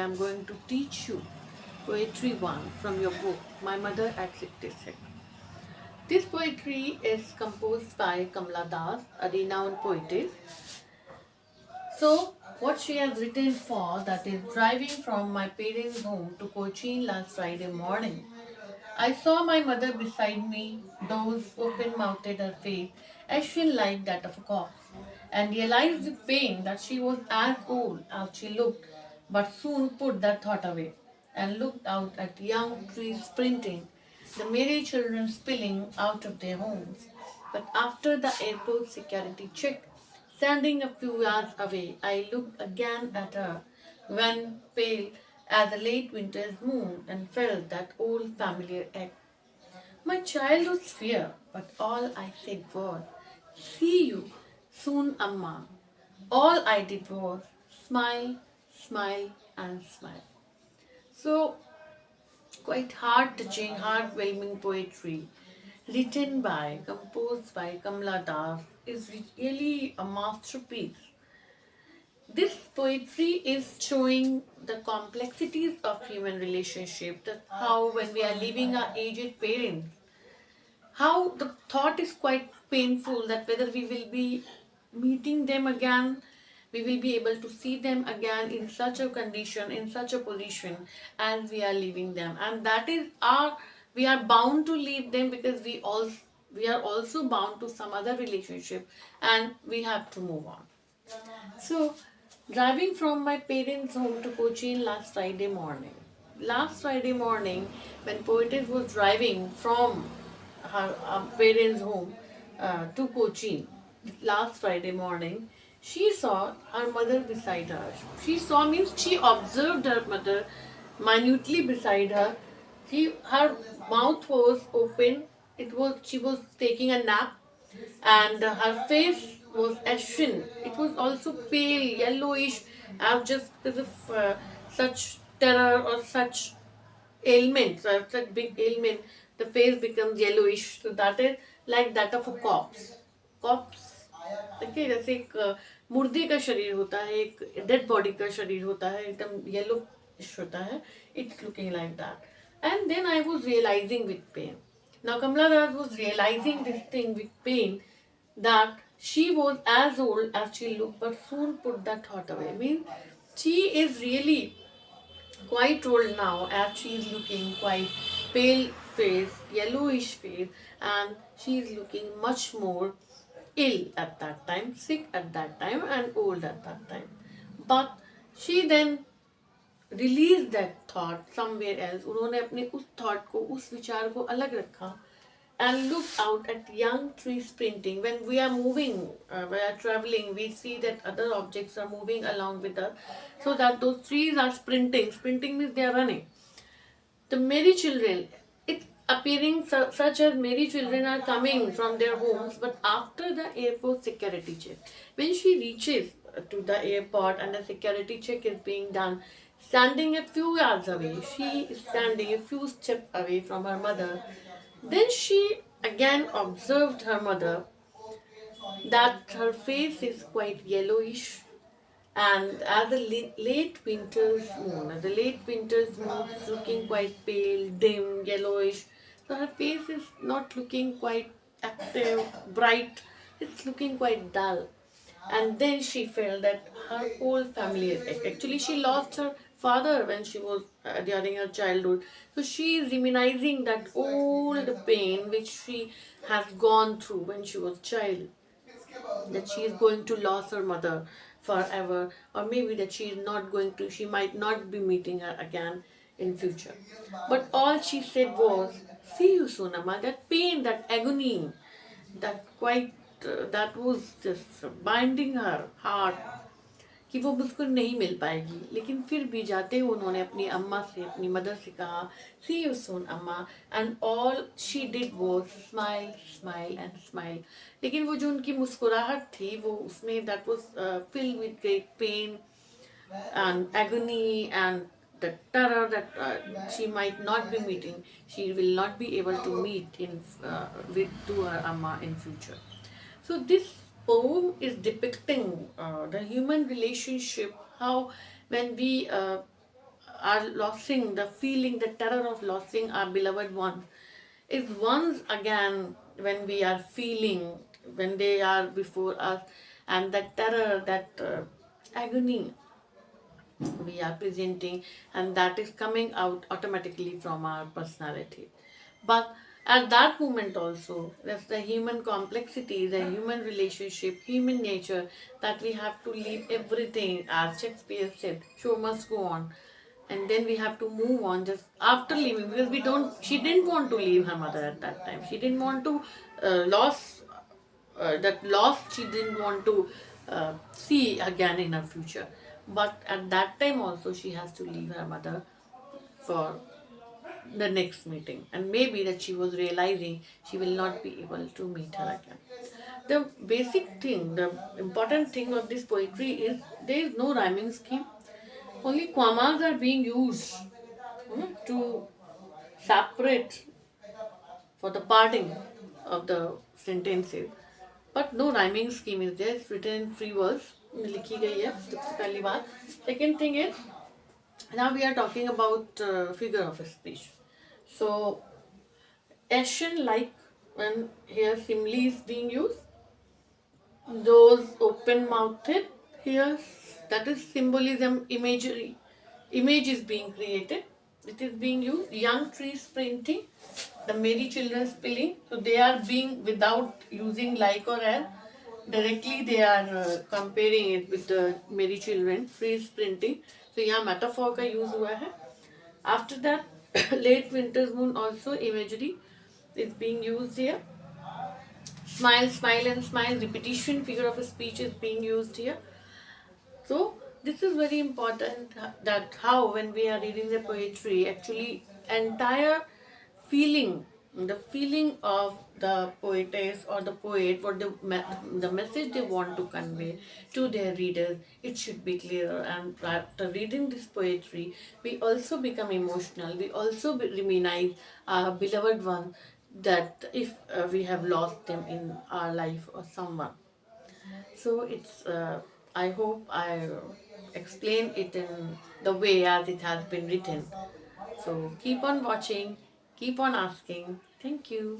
am going to teach you Poetry 1 from your book, My Mother at 66. This poetry is composed by Kamala Das, a renowned poetess. So, what she has written for that is driving from my parents' home to Cochin last Friday morning. I saw my mother beside me, those open-mouthed her face, ashen like that of a corpse, and realized with pain that she was as old as she looked, but soon put that thought away, and looked out at young trees sprinting, the merry children spilling out of their homes. But after the airport security check, standing a few yards away, I looked again at her, when pale as a late winter's moon, and felt that old familiar ache. My childhood's fear, but all I said was, "See you soon, Amma." All I did was smile, smile, and smile. So, quite heart-touching, heartwarming poetry written by, composed by Kamala Das is really a masterpiece. This poetry is showing the complexities of human relationship, that how when we are leaving our aged parents, how the thought is quite painful that whether we will be meeting them again, we will be able to see them again in such a condition, in such a position as we are leaving them, and that is our, we are bound to leave them because we are also bound to some other relationship and we have to move on. So, driving from my parents' home to Cochin last Friday morning. Last Friday morning, when Poetess was driving from her parents' home to Cochin, last Friday morning, she saw her mother beside her. She saw means she observed her mother minutely beside her. Her mouth was open. She was taking a nap, and her face was ashen. It was also pale, yellowish, as just because of such terror or such ailment, such big ailment, the face becomes yellowish. So that is like that of a corpse. Corpse, देखिए जैसे एक मुर्दे का शरीर होता है, एक dead body का शरीर होता है, एकदम येलो होता है. It's looking like that. And then I was realizing with pain. Now Kamala Das was realizing this thing with pain, that she was as old as she looked, but soon put that thought away. Means she is really quite old now, as she is looking quite pale face, yellowish face, and she is looking much more ill at that time, sick at that time, and old at that time. But she then released that thought somewhere else. उन्होंने अपने उस thought को, उस विचार को अलग रखा, and look out at young trees sprinting. When we are moving, we are traveling, we see that other objects are moving along with us, so that those trees are sprinting. Sprinting means they are running. The merry children, it's appearing such as merry children are coming from their homes, but after the airport security check, when she reaches to the airport and the security check is being done, standing a few yards away, she is standing a few steps away from her mother. Then she again observed her mother, that her face is quite yellowish, and as the late winter's moon is looking quite pale, dim, yellowish. So her face is not looking quite active, bright. It's looking quite dull. And then she felt that her whole family is actually, she lost her father when she was during her childhood. So she is reminiscing that old pain which she has gone through when she was child, that she is going to lose her mother forever, or maybe that she might not be meeting her again in future. But all she said was, "See you soon, Amma." That pain, that agony, that was just binding her heart, कि वो मुझको नहीं मिल पाएगी. लेकिन फिर भी जाते हुए उन्होंने अपनी अम्मा से, अपनी मदर से कहा, "See you soon, अम्मा." And all she did was smile, smile and smile. लेकिन वो जो उनकी मुस्कुराहट थी, वो उसमें that was filled with great pain and agony and the terror that she might not be meeting, she will not be able to meet to her amma in future. So this poem is depicting the human relationship, how when we are losing, the feeling, the terror of losing our beloved ones is once again when we are feeling, when they are before us, and that terror, that agony we are presenting, and that is coming out automatically from our personality. But at that moment also, there's the human complexity, the human relationship, human nature, that we have to leave everything, as Shakespeare said, show must go on. And then we have to move on just after leaving, because we don't, she didn't want to leave her mother at that time. She didn't want to lose that loss, she didn't want to see again in her future. But at that time also, she has to leave her mother for the next meeting, and maybe that she was realizing she will not be able to meet her again. The basic thing, the important thing of this poetry is there is no rhyming scheme. Only commas are being used to separate for the parting of the sentences, but no rhyming scheme is there. It's written in free verse, लिखी गई है सबसे पहली बात. Second thing is, now we are talking about figure of speech. So action, like when here simile is being used, those open mouthed, here that is symbolism, imagery, image is being created, it is being used. Young trees sprinting, the merry children spilling, so they are being, without using like or as, directly they are comparing it with the merry children, trees sprinting. So यहाँ metaphor का use हुआ है. After that, late winter's moon, also imagery is being used here. Smile, smile and smile, repetition, figure of speech is being used here. So this is very important, that how when we are reading the poetry, actually entire feeling, the feeling of the poetess or the poet, what the message they want to convey to their readers, it should be clearer. And after reading this poetry, we also become emotional. We also reminisce our beloved one, that if we have lost them in our life or someone. So it's, I hope I explain it in the way as it has been written. So keep on watching, keep on asking. Thank you.